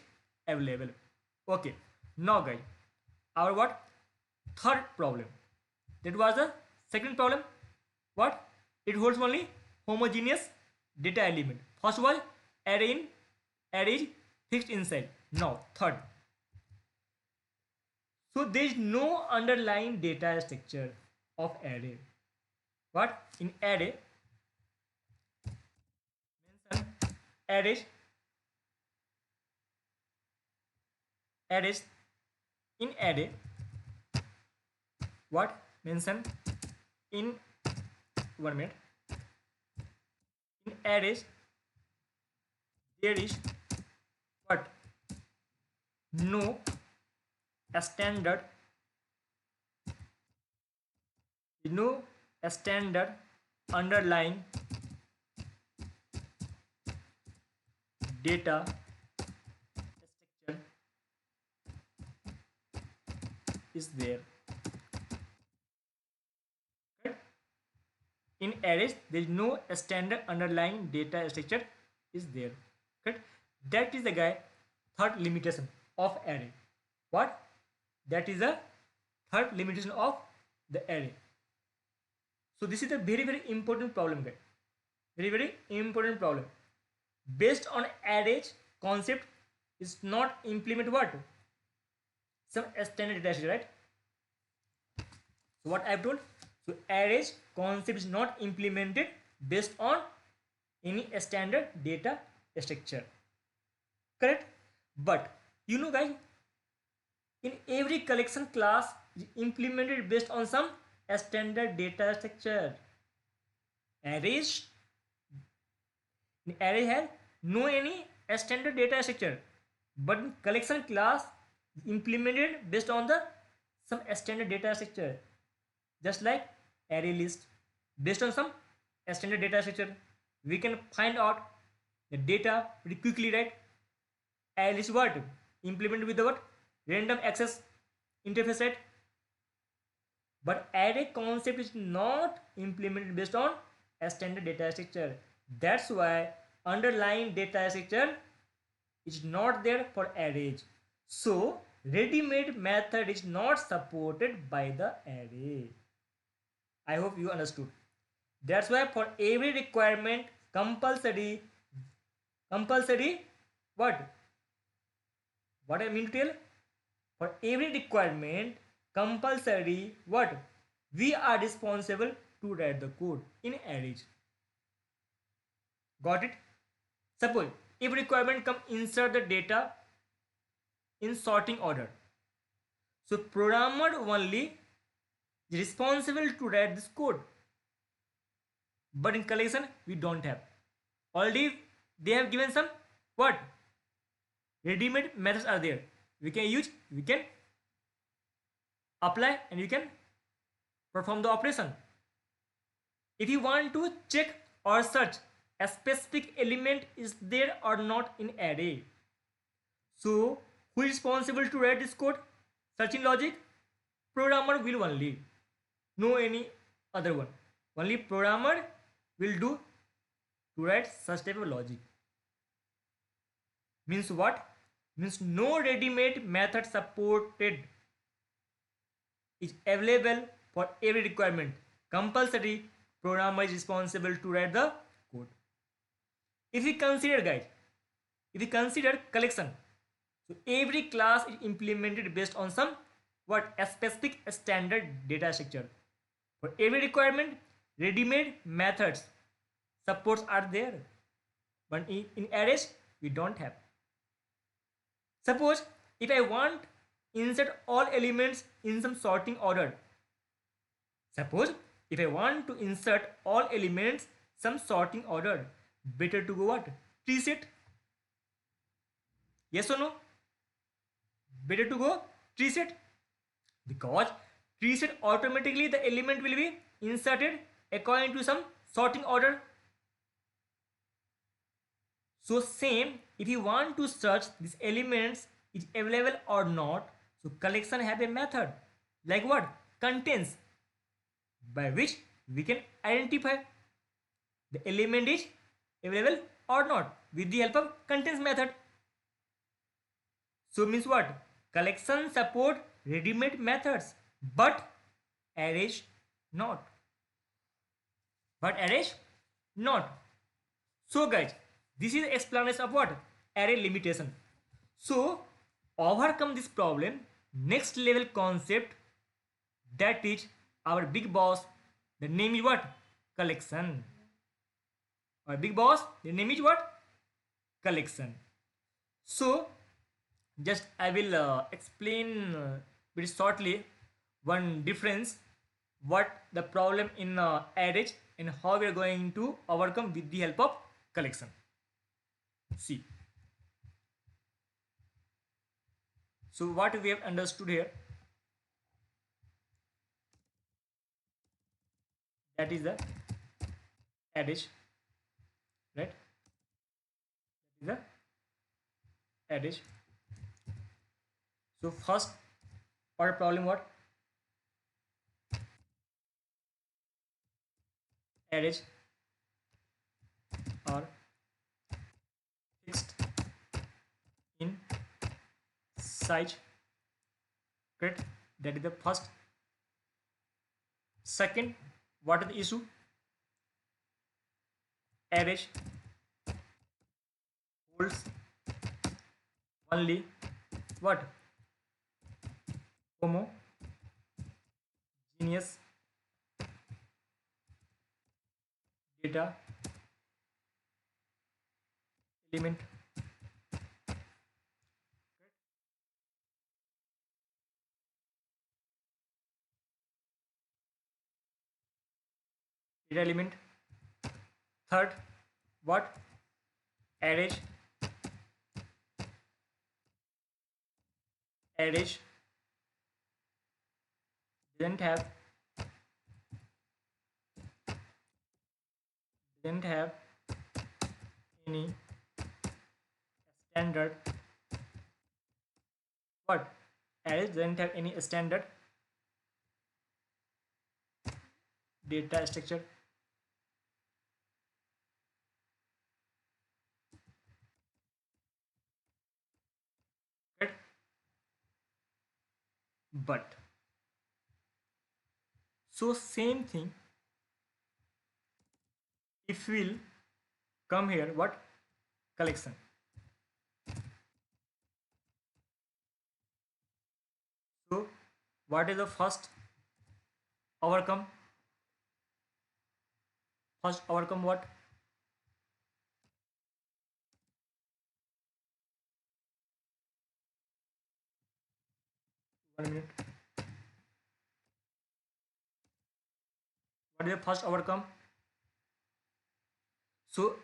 available. Okay, now guys, our what, third problem, that was the second problem, what, it holds only homogeneous data element. First was array is fixed inside. Now third, so there is no underlying data structure of array. What, in array, mention arrays, in array, what, mention in 1 minute, in arrays there is what, no standard, underlying data structure is there, right? In arrays there is no standard underlying data structure is there, correct? That is the guy third limitation of array. What, that is the third limitation of the array. So this is a very very important problem, guys, very very important problem. Based on arrays concept is not implement what, some standard data structure, right? So what I've told, so arrays concept is not implemented based on any standard data structure, correct? But you know guys, in every collection class is implemented based on some standard data structure. Arrays, array has no any standard data structure, but in collection class is implemented based on the some standard data structure, just like array list based on some standard data structure. We can find out the data pretty quickly, right? Array list what, implemented with the what, random access interface, right? But array concept is not implemented based on a standard data structure. That's why underlying data structure is not there for arrays. So ready-made method is not supported by the array. I hope you understood. That's why for every requirement compulsory what I mean to tell, for every requirement compulsory what, we are responsible to write the code in arrays. Got it? Suppose if requirement come, insert the data in sorting order, so programmer only is responsible to write this code. But in collection we don't have, already they have given some what, ready-made methods are there, we can use, we can apply, and you can perform the operation. If you want to check or search a specific element is there or not in array, so who is responsible to write this code, searching logic? Programmer will only, no any other one, only programmer will do to write such type of logic. Means what, means no ready-made method supported is available for every requirement. Compulsory programmer is responsible to write the code. If we consider guys, if we consider collection, so every class is implemented based on some what, a specific standard data structure. For every requirement ready-made methods supports are there, but in arrays we don't have. Suppose if I want insert all elements in some sorting order. Suppose if I want to insert all elements some sorting order, better to go what? Tree set. Yes or no? Better to go tree set, because tree set automatically the element will be inserted according to some sorting order. So same, if you want to search these elements is available or not, so collection have a method like what? Contains, by which we can identify the element is available or not with the help of contains method. So means what? Collection support ready-made methods, but arrays not. But arrays not. So guys, this is explanation of what? Array limitation. So overcome this problem, next level concept, that is our big boss. The name is what? Collection. Our big boss, the name is what? Collection. So just I will explain very shortly one difference, what the problem in arrays and how we are going to overcome with the help of collection. See, so what we have understood here, that is the arrays, right? That is the arrays. So first our problem what? Arrays are fixed in size, correct? That is the first. Second, what is the issue? Arrays holds only what? Homogeneous data element. Data element. Third, what? Arrays didn't have any standard, what? Arrays didn't have any standard data structure. Correct? But so same thing, if we'll come here, what? Collection. So what is the first overcome? First overcome what? One minute. What is the first overcome? So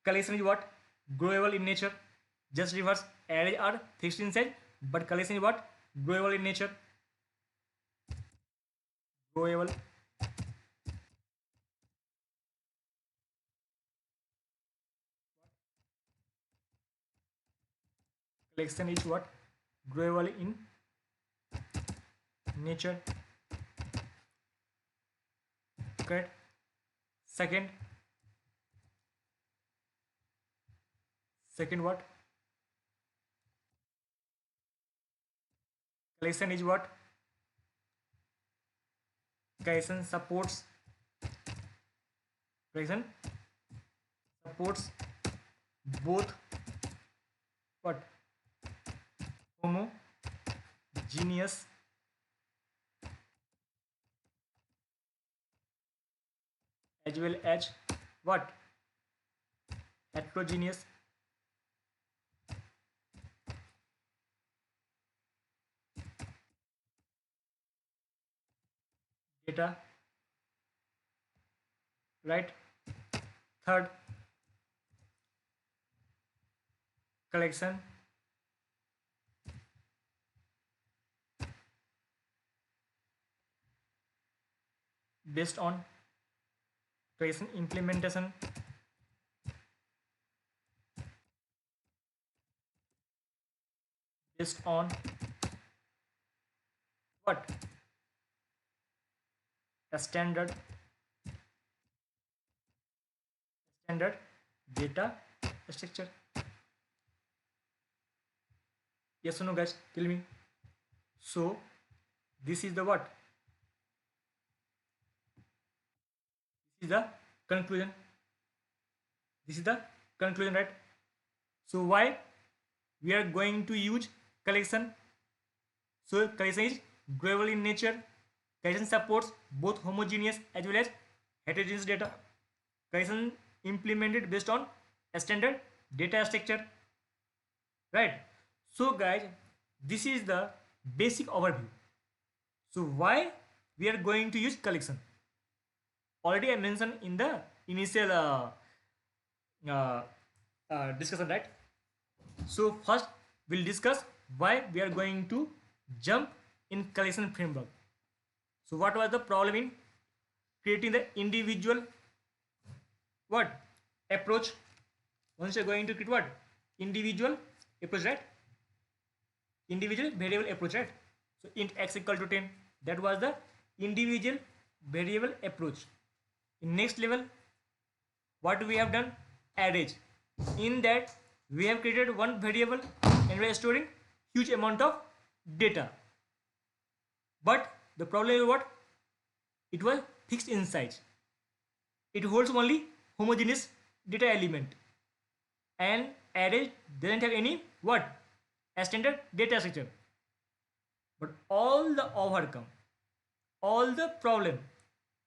collection is what? Growable in nature. Just reverse, arrays are fixed in size, but collection is what? Growable in nature. Growable. Collection is what? Growable in nature. Correct. Second what? Collection is what? Collection supports both what? Homogeneous as well as what? heterogeneous data, right? Third, collection based on collection implementation based on what? A standard data structure. Yes or no, guys? Tell me. So this is the what? This is the conclusion. This is the conclusion, right? So why we are going to use collection? So collection is durable in nature. Collection supports both homogeneous as well as heterogeneous data. Collection implemented based on a standard data structure, right? So guys, this is the basic overview. So why we are going to use collection? Already I mentioned in the initial uh, discussion, right? So first we'll discuss why we are going to jump in collection framework. So what was the problem in creating the individual what approach? Once you're going to create what individual approach, right? Individual variable approach, right? So int x equal to 10, that was the individual variable approach. In next level, what we have done? Arrays. In that we have created one variable and we are storing huge amount of data. But the problem is what? It was fixed in size. It holds only homogeneous data element. And array doesn't have any what? A standard data structure. But all the problem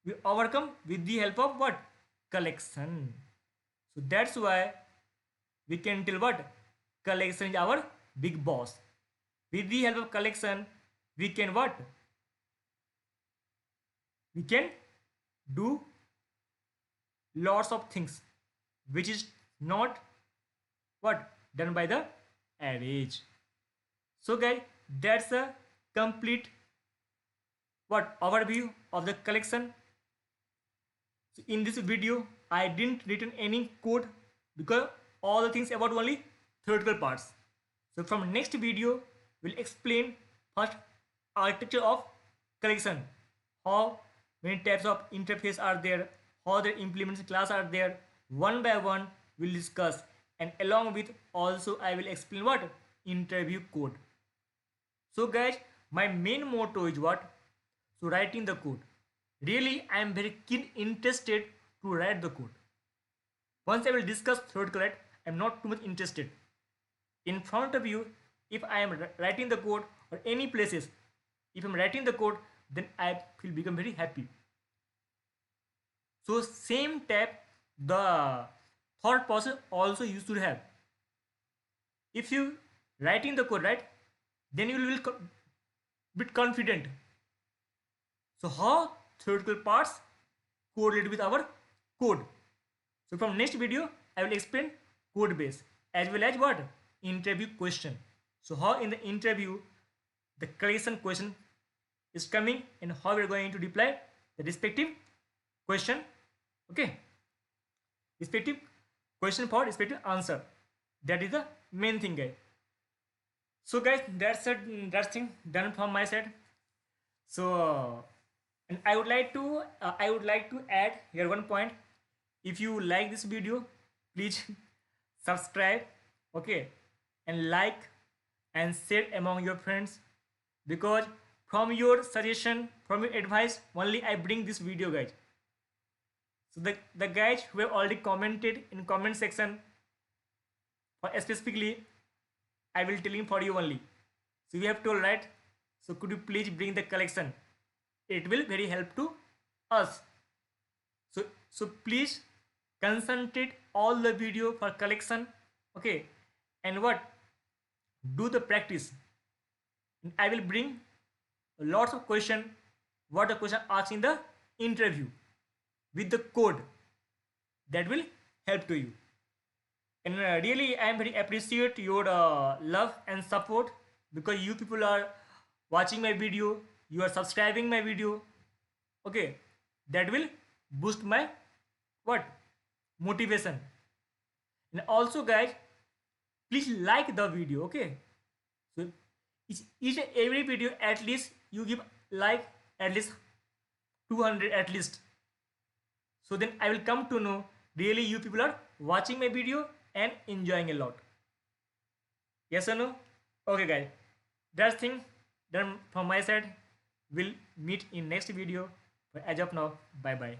we overcome with the help of what? Collection. So that's why we can tell what? Collection is our big boss. With the help of collection, we can what? We can do lots of things which is not what? Done by the arrays. So guys, that's a complete what overview of the collection. So in this video I didn't written any code because all the things about only theoretical parts. So from next video we'll explain first architecture of collection, how many types of interface are there, how the implementation class are there. One by one we'll discuss, and along with also I will explain what? Interview code. So guys, my main motto is what? So writing the code. Really, I am very keen interested to write the code. Once I will discuss theoretical, right, I am not too much interested. In front of you, if I am writing the code or any places, if I am writing the code, then I will become very happy. So same type the thought process also you should have. If you writing the code, right, then you will bit confident. So how theoretical parts correlate with our code. So from next video I will explain code base as well as what? Interview question. So how in the interview the collection question is coming and how we are going to reply the respective question. Okay, respective question for respective answer. That is the main thing, guys. So guys, that's it. That's thing done from my side. So and I would like to add here one point. If you like this video, please subscribe, okay, and like and share among your friends, because from your suggestion, from your advice only I bring this video, guys. So the guys who have already commented in comment section, for specifically I will telling for you only. So you have told, right? So could you please bring the collection? It will very help to us. So please concentrate all the video for collection. Okay, and what, do the practice. I will bring lots of question, what the question asked in the interview, with the code, that will help to you. And really I am very appreciate your love and support, because you people are watching my video, you are subscribing my video. Okay, that will boost my what, motivation. And also guys, please like the video. Okay, so each and every video at least you give like at least 200 at least, so then I will come to know really you people are watching my video and enjoying a lot. Yes or no? Okay guys, that's thing done from my side. We'll meet in next video. But as of now, bye bye.